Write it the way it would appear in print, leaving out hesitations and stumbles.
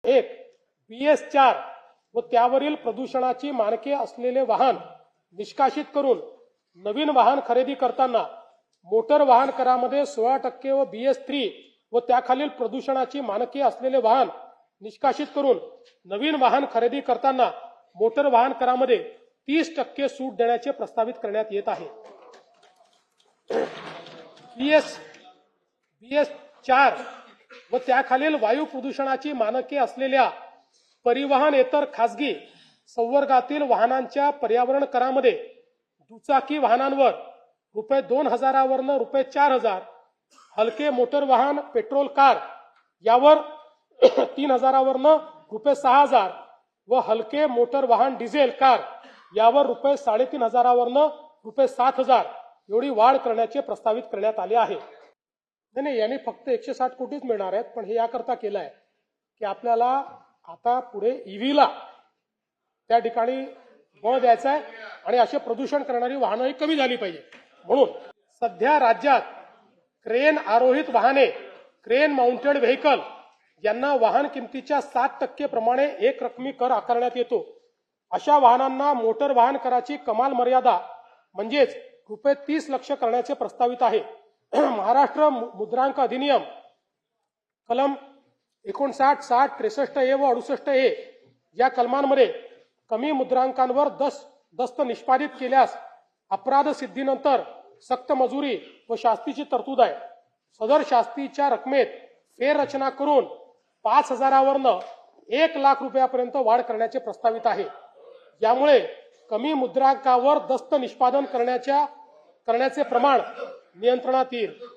एक BS4 व त्यावरील प्रदूषणाची मानके असलेले वाहन निष्कासित करून नवीन वाहन खरेदी करताना मोटर वाहन करामध्ये 16% व BS3 व त्याखालील प्रदूषणाची मानके असलेले वाहन निष्कासित करून नवीन वाहन खरेदी करताना मोटर वाहन करामध्ये 30% सूट देण्याचे प्रस्तावित करण्यात येत आहे। BS4 व त्याखालील वायू प्रदूषणाची मानके असलेल्या परिवहनेतर खासगी संवर्गातील वाहनांच्या पर्यावरण करामध्ये दुचाकी वाहनांवर ₹2000 वरून ₹4000, हलके मोटर वाहन पेट्रोल कार यावर 3000 वरून ₹6000 व हलके मोटर वाहन डिझेल कार यावर ₹3500 वरून ₹7000 एवढी वाढ करण्याचे प्रस्तावित करण्यात आले आहे। नाही, यांनी फक्त 160 कोटीच मिळणार आहेत, पण हे याकरता केलं आहे की आपल्याला आता पुढे ईव्हीला त्या ठिकाणी बळ द्यायचा आहे आणि असे प्रदूषण करणारी वाहनंही कमी झाली पाहिजे। म्हणून सध्या राज्यात क्रेन आरोहित वाहने, क्रेन माउंटेड व्हेकल यांना वाहन किमतीच्या 7% प्रमाणे एक रकमी कर आकारण्यात येतो। अशा वाहनांना मोटर वाहन कराची कमाल मर्यादा म्हणजेच ₹30 लाख करण्याचे प्रस्तावित आहे। महाराष्ट्र मुद्रांक अधिनियम कलम 59, 60, 63A व 68A या कलमांमध्ये कमी मुद्रांकांवर दस्त निष्पादित केल्यास अपराध सिद्धीनंतर सक्त मजुरी व शास्तीची तरतूद आहे। सदर शास्तीच्या रकमेत फेररचना करून 5000 वरून 1 लाख रुपयापर्यंत वाढ करण्याचे प्रस्तावित आहे। यामुळे कमी मुद्रांकावर दस्त निष्पादन करण्याचे प्रमाण नियंत्रणात येईल।